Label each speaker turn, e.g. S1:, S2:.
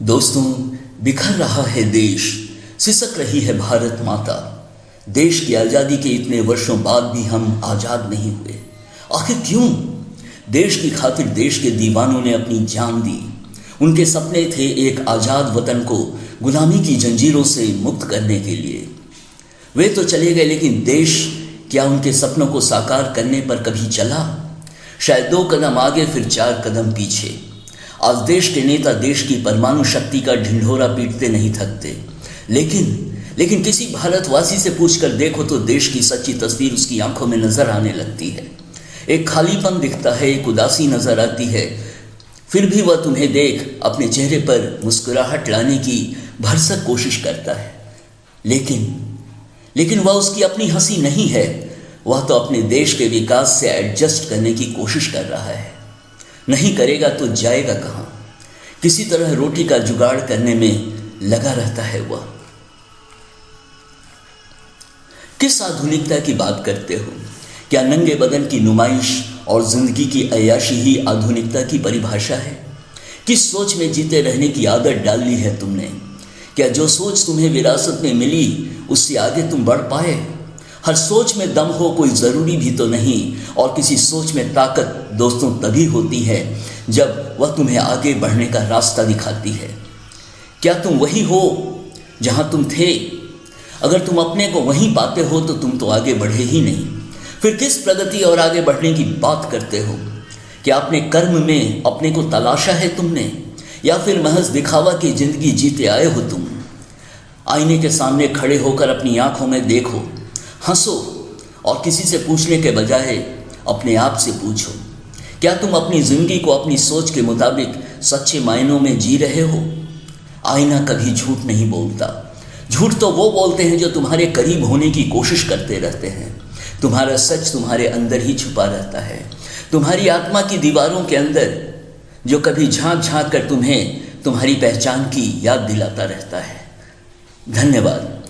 S1: दोस्तों, बिखर रहा है देश, सिसक रही है भारत माता। देश की आज़ादी के इतने वर्षों बाद भी हम आज़ाद नहीं हुए। आखिर क्यों? देश की खातिर देश के दीवानों ने अपनी जान दी। उनके सपने थे एक आज़ाद वतन को गुलामी की जंजीरों से मुक्त करने के लिए। वे तो चले गए, लेकिन देश क्या उनके सपनों को साकार करने पर कभी चला? शायद 2 कदम आगे फिर 4 कदम पीछे। आज देश के नेता देश की परमाणु शक्ति का ढिंढोरा पीटते नहीं थकते, लेकिन किसी भारतवासी से पूछकर देखो तो देश की सच्ची तस्वीर उसकी आंखों में नजर आने लगती है। एक खालीपन दिखता है, एक उदासी नजर आती है। फिर भी वह तुम्हें देख अपने चेहरे पर मुस्कुराहट लाने की भरसक कोशिश करता है, लेकिन वह उसकी अपनी हंसी नहीं है। वह तो अपने देश के विकास से एडजस्ट करने की कोशिश कर रहा है। नहीं करेगा तो जाएगा कहाँ? किसी तरह रोटी का जुगाड़ करने में लगा रहता है वह। किस आधुनिकता की बात करते हो? क्या नंगे बदन की नुमाइश और जिंदगी की अय्याशी ही आधुनिकता की परिभाषा है? किस सोच में जीते रहने की आदत डाल ली है तुमने? क्या जो सोच तुम्हें विरासत में मिली उससे आगे तुम बढ़ पाए? हर सोच में दम हो कोई ज़रूरी भी तो नहीं, और किसी सोच में ताकत दोस्तों तभी होती है जब वह तुम्हें आगे बढ़ने का रास्ता दिखाती है। क्या तुम वही हो जहां तुम थे? अगर तुम अपने को वहीं पाते हो तो तुम तो आगे बढ़े ही नहीं। फिर किस प्रगति और आगे बढ़ने की बात करते हो? क्या अपने कर्म में अपने को तलाशा है तुमने, या फिर महज दिखावा की जिंदगी जीते आए हो तुम? आईने के सामने खड़े होकर अपनी आंखों में देखो, हंसो और किसी से पूछने के बजाय अपने आप से पूछो, क्या तुम अपनी जिंदगी को अपनी सोच के मुताबिक सच्चे मायनों में जी रहे हो? आईना कभी झूठ नहीं बोलता। झूठ तो वो बोलते हैं जो तुम्हारे करीब होने की कोशिश करते रहते हैं। तुम्हारा सच तुम्हारे अंदर ही छुपा रहता है, तुम्हारी आत्मा की दीवारों के अंदर, जो कभी झांक झांक कर तुम्हें तुम्हारी पहचान की याद दिलाता रहता है। धन्यवाद।